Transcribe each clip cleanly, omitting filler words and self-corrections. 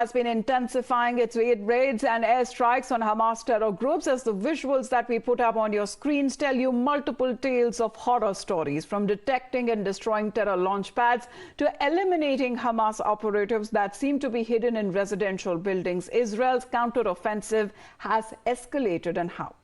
has been intensifying its raids and airstrikes on Hamas terror groups, as the visuals that we put up on your screens tell you multiple tales of horror stories, from detecting and destroying terror launch pads to eliminating Hamas operatives that seem to be hidden in residential buildings. Israel's counteroffensive has escalated, and how?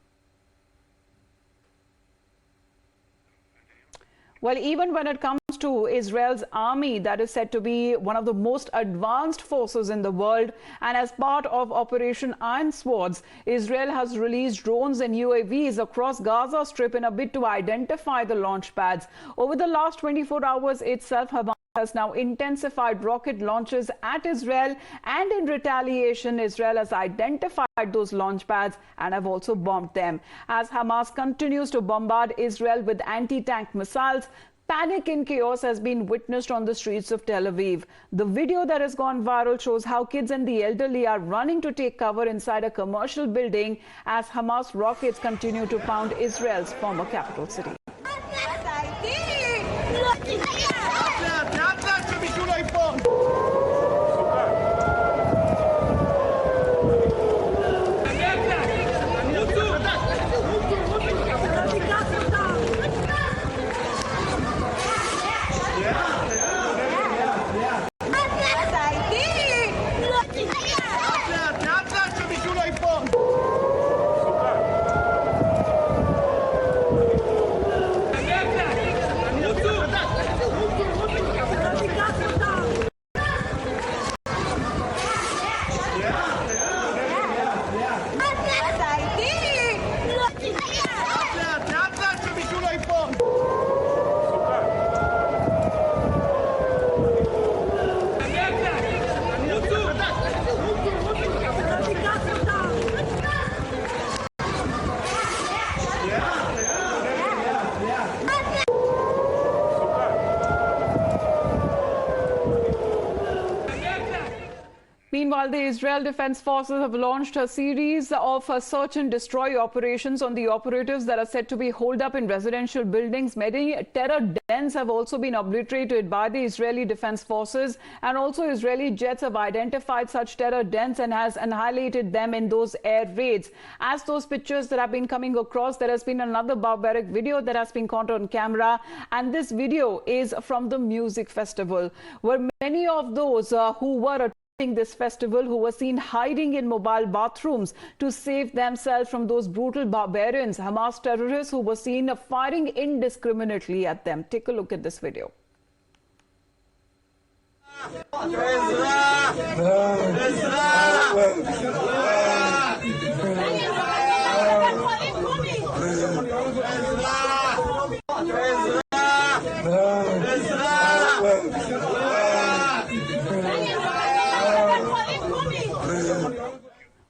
Well, even when it comes to Israel's army, that is said to be one of the most advanced forces in the world, and as part of Operation Iron Swords, Israel has released drones and UAVs across Gaza Strip in a bid to identify the launch pads. Over the last 24 hours itself, Hamas has now intensified rocket launches at Israel, and in retaliation, Israel has identified those launch pads and have also bombed them. As Hamas continues to bombard Israel with anti-tank missiles, panic and chaos has been witnessed on the streets of Tel Aviv. The video that has gone viral shows how kids and the elderly are running to take cover inside a commercial building as Hamas rockets continue to pound Israel's former capital city. Meanwhile, the Israel Defense Forces have launched a series of search and destroy operations on the operatives that are said to be holed up in residential buildings. Many terror dens have also been obliterated by the Israeli Defense Forces, and also Israeli jets have identified such terror dens and has annihilated them in those air raids. As those pictures that have been coming across, there has been another barbaric video that has been caught on camera, and this video is from the music festival, where many of those who were this festival, who were seen hiding in mobile bathrooms to save themselves from those brutal barbarians, Hamas terrorists who were seen firing indiscriminately at them. Take a look at this video.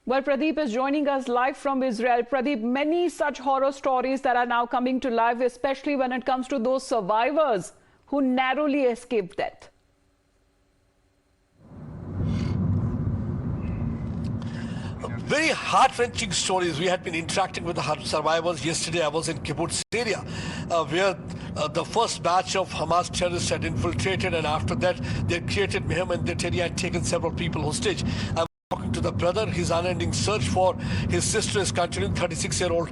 Well, Pradeep is joining us live from Israel. Pradeep, many such horror stories that are now coming to life, especially when it comes to those survivors who narrowly escaped death. Very heart-wrenching stories. We had been interacting with the survivors. Yesterday I was in kibbutz area, where the first batch of Hamas terrorists had infiltrated, and after that they created mayhem in that area and taken several people hostage. Talking to the brother, his unending search for his sister is continuing. 36-year-old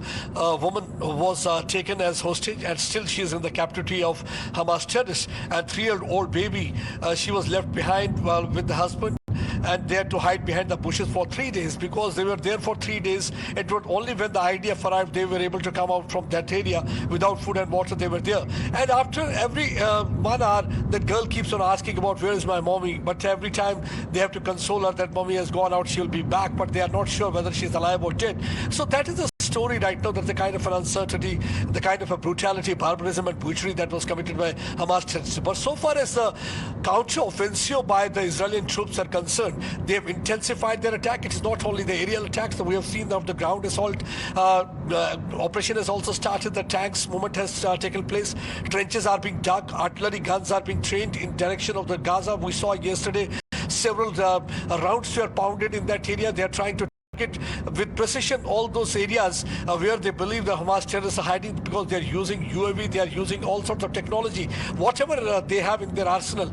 woman was taken as hostage, and still she is in the captivity of Hamas terrorists. And 3-year-old baby, she was left behind with the husband, and they had to hide behind the bushes for 3 days. Because they were there for 3 days, it was only when the IDF arrived they were able to come out from that area. Without food and water, they were there. And after every 1 hour, that girl keeps on asking about where is my mommy. But every time they have to console her that mommy has gone out, she'll be back, but they are not sure whether she's alive or dead. So that is the story right now, that the kind of an uncertainty, the kind of a brutality, barbarism and butchery that was committed by Hamas terrorists. But so far as the counter-offensive by the Israeli troops are concerned, they have intensified their attack. It is not only the aerial attacks that we have seen of the ground assault. The operation has also started. The tanks movement has taken place. Trenches are being dug. Artillery guns are being trained in direction of the Gaza. We saw yesterday several rounds were pounded in that area. They are trying to target with precision all those areas where they believe the Hamas terrorists are hiding, because they are using UAV, they are using all sorts of technology, whatever they have in their arsenal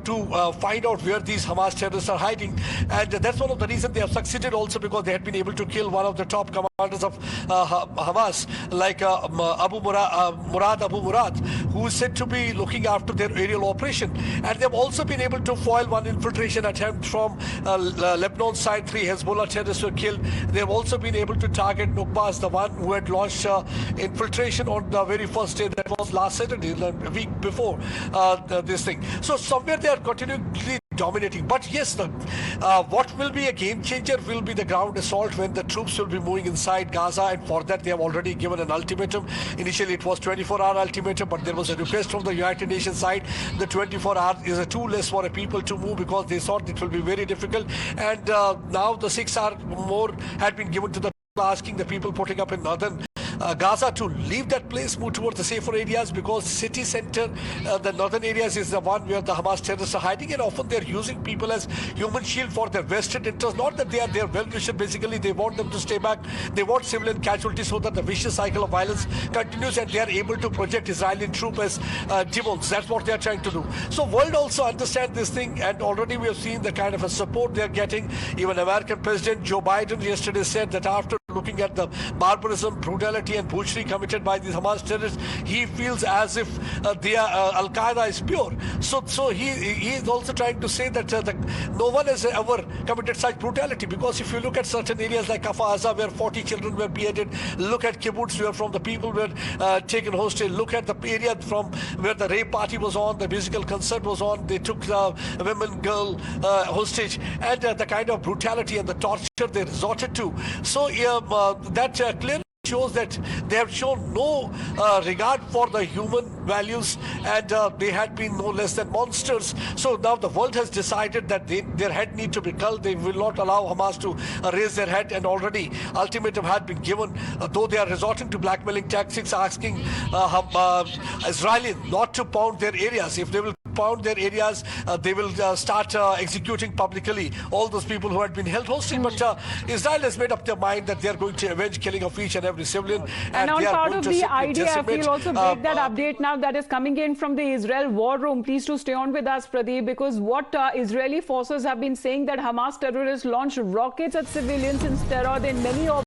to find out where these Hamas terrorists are hiding. And that's one of the reasons they have succeeded also, because they had been able to kill one of the top commanders of Hamas, like Murad Abu Murad, who is said to be looking after their aerial operation. And they've also been able to foil one infiltration attempt from Lebanon side. 3 Hezbollah terrorists were killed. They've also been able to target Nukbas, the one who had launched infiltration on the very first day, that was last Saturday, a week before this thing. So somewhere they are continually dominating. But yes, what will be a game changer will be the ground assault, when the troops will be moving inside Gaza, and for that they have already given an ultimatum. Initially it was 24-hour ultimatum, but there was a request from the United Nations side. The 24 hours is too less for people to move, because they thought it will be very difficult. And now the 6 hour more had been given to the asking the people putting up in northern Gaza to leave that place, move towards the safer areas, because city center, the northern areas, is the one where the Hamas terrorists are hiding, and often they're using people as human shield for their vested interests. Not that they are their well-wisher, basically they want them to stay back. They want civilian casualties so that the vicious cycle of violence continues, and they are able to project Israeli troops as demons. That's what they are trying to do. So world also understand this thing, and already we have seen the kind of a support they are getting. Even American President Joe Biden yesterday said that after looking at the barbarism, brutality and butchery committed by these Hamas terrorists, he feels as if Al-Qaeda is pure. So he is also trying to say that no one has ever committed such brutality, because if you look at certain areas like Kafar Aza, where 40 children were beheaded, look at kibbutz where from the people were taken hostage, look at the area from where the rape party was on, the musical concert was on, they took the women, girl hostage, and the kind of brutality and the torture they resorted to. So that clearly shows that they have shown no regard for the human values, and they had been no less than monsters. So now the world has decided that their head need to be culled. They will not allow Hamas to raise their head, and already ultimatum had been given, though they are resorting to blackmailing tactics, asking Israelis not to pound their areas. If they will pound their areas, they will start executing publicly all those people who had been held hostage. But Israel has made up their mind that they are going to avenge killing of each and every civilian. And on part of the idea, we'll also break that update now that is coming in from the Israel war room. Please do stay on with us, Pradeep, because what Israeli forces have been saying that Hamas terrorists launched rockets at civilians in terror in many of